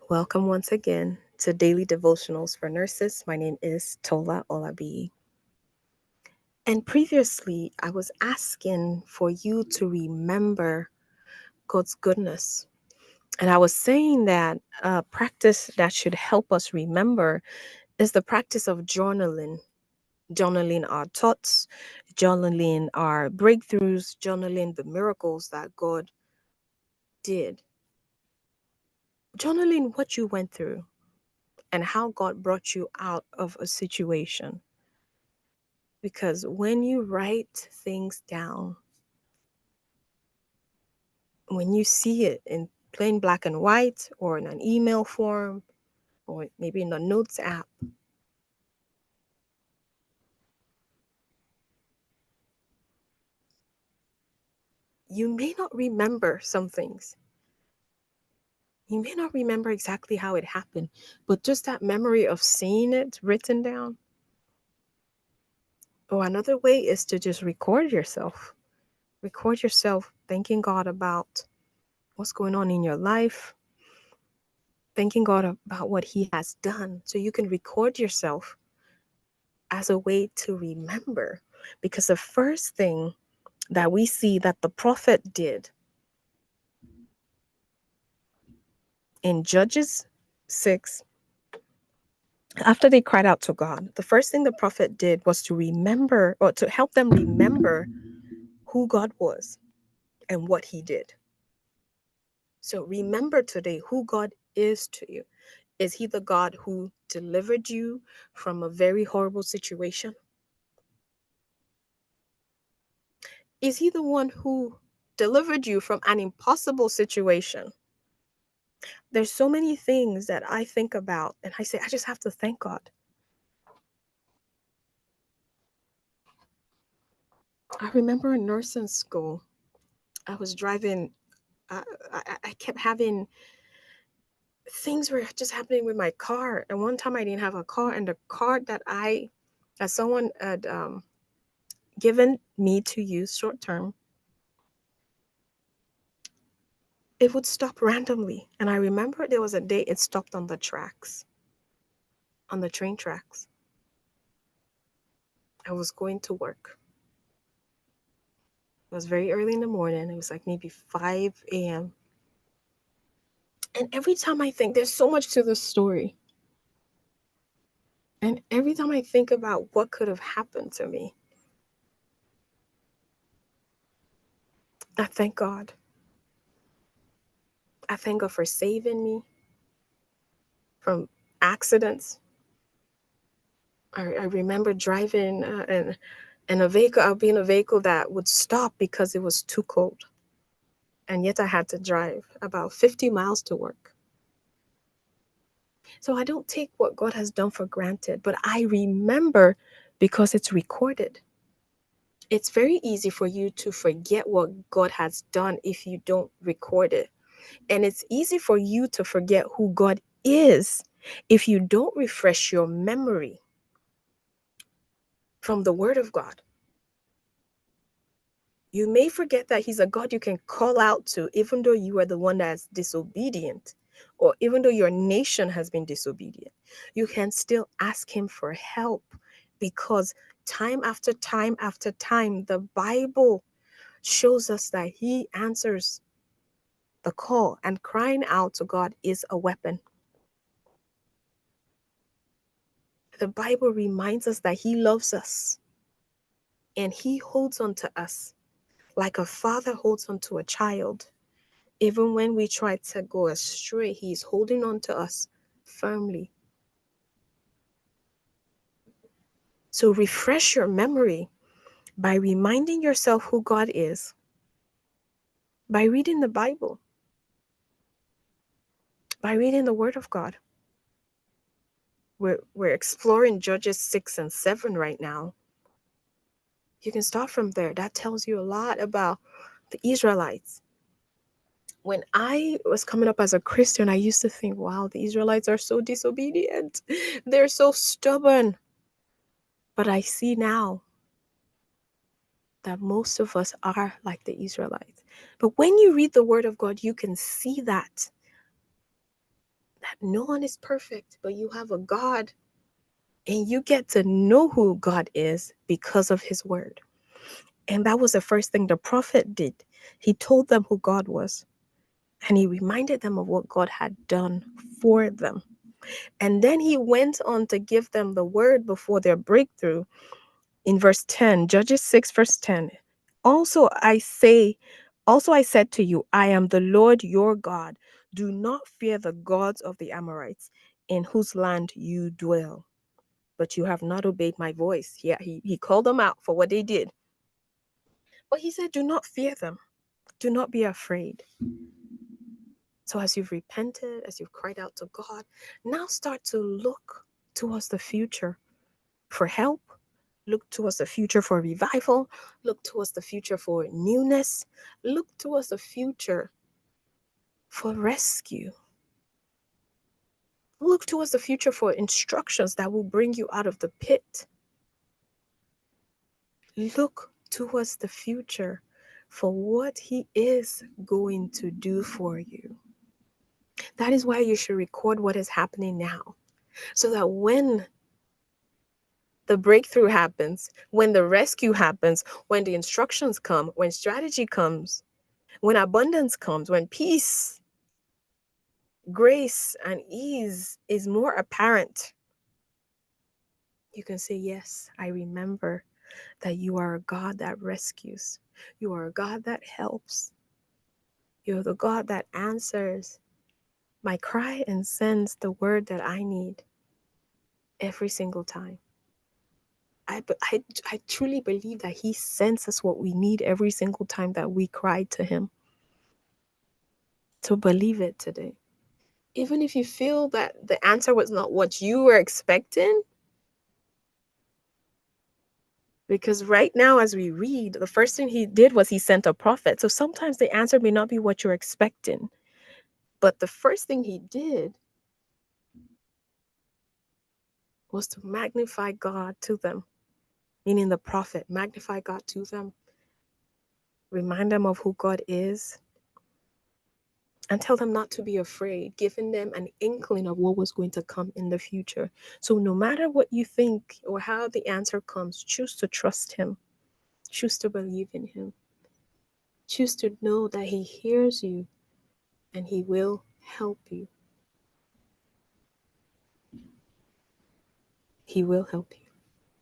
Welcome once again to Daily Devotionals for Nurses. My name is Tola Olabi. And previously, I was asking for you to remember God's goodness. And I was saying that a practice that should help us remember is the practice of journaling. Journaling our thoughts, journaling our breakthroughs, journaling the miracles that God did. Journaling what you went through and how God brought you out of a situation. Because when you write things down, when you see it in plain black and white or in an email form or maybe in a notes app, you may not remember some things. You may not remember exactly how it happened, but just that memory of seeing it written down. Or another way is to just record yourself. Record yourself thanking God about what's going on in your life, thanking God about what He has done. So you can record yourself as a way to remember. Because the first thing that we see that the prophet did in Judges 6, after they cried out to God, the first thing the prophet did was to remember or to help them remember who God was and what He did. So remember today who God is to you. Is He the God who delivered you from a very horrible situation? Is He the one who delivered you from an impossible situation? There's so many things that I think about and I say, I just have to thank God. I remember in nursing school, I was driving, I kept having things were just happening with my car. And one time I didn't have a car, and the car that someone had given me to use short term, it would stop randomly. And I remember there was a day it stopped on the tracks, on the train tracks. I was going to work. It was very early in the morning. It was like maybe 5 a.m. And every time I think, there's so much to this story. And every time I think about what could have happened to me, I thank God. I thank God for saving me from accidents. I remember driving in a vehicle. I'll be in a vehicle that would stop because it was too cold. And yet I had to drive about 50 miles to work. So I don't take what God has done for granted, but I remember because it's recorded. It's very easy for you to forget what God has done if you don't record it. And it's easy for you to forget who God is if you don't refresh your memory from the Word of God. You may forget that He's a God you can call out to, even though you are the one that's disobedient, or even though your nation has been disobedient. You can still ask Him for help because time after time after time, the Bible shows us that He answers the call, and crying out to God is a weapon. The Bible reminds us that He loves us and He holds on to us like a father holds on to a child. Even when we try to go astray, He's holding on to us firmly. So refresh your memory by reminding yourself who God is, by reading the Bible, by reading the Word of God. We're exploring Judges 6 and 7 right now. You can start from there. That tells you a lot about the Israelites. When I was coming up as a Christian, I used to think, wow, the Israelites are so disobedient. They're so stubborn. But I see now that most of us are like the Israelites. But when you read the Word of God, you can see that No one is perfect, but you have a God, and you get to know who God is because of his word. And that was the first thing the prophet did. He told them who God was, and he reminded them of what God had done for them. And then he went on to give them the word before their breakthrough in verse 10, Judges 6, verse 10. Also I said to you, I am the Lord your God. Do not fear the gods of the Amorites, in whose land you dwell. But you have not obeyed my voice. Yeah, he called them out for what they did. But he said, do not fear them. Do not be afraid. So as you've repented, as you've cried out to God, now start to look towards the future for help. Look towards the future for revival. Look towards the future for newness. Look towards the future for rescue. Look towards the future for instructions that will bring you out of the pit. Look towards the future for what he is going to do for you. That is why you should record what is happening now, so that when the breakthrough happens, when the rescue happens, when the instructions come, when strategy comes, when abundance comes, when peace, grace, and ease is more apparent, you can say, yes, I remember that you are a God that rescues. You are a God that helps. You're the God that answers my cry and sends the word that I need every single time. I truly believe that he sends us what we need every single time that we cry to him. So believe it today. Even if you feel that the answer was not what you were expecting, because right now, as we read, the first thing he did was he sent a prophet. So sometimes the answer may not be what you're expecting. But the first thing he did was to magnify God to them, meaning the prophet, magnify God to them, remind them of who God is, and tell them not to be afraid, giving them an inkling of what was going to come in the future. So no matter what you think or how the answer comes, choose to trust him, choose to believe in him, choose to know that he hears you and he will help you. He will help you.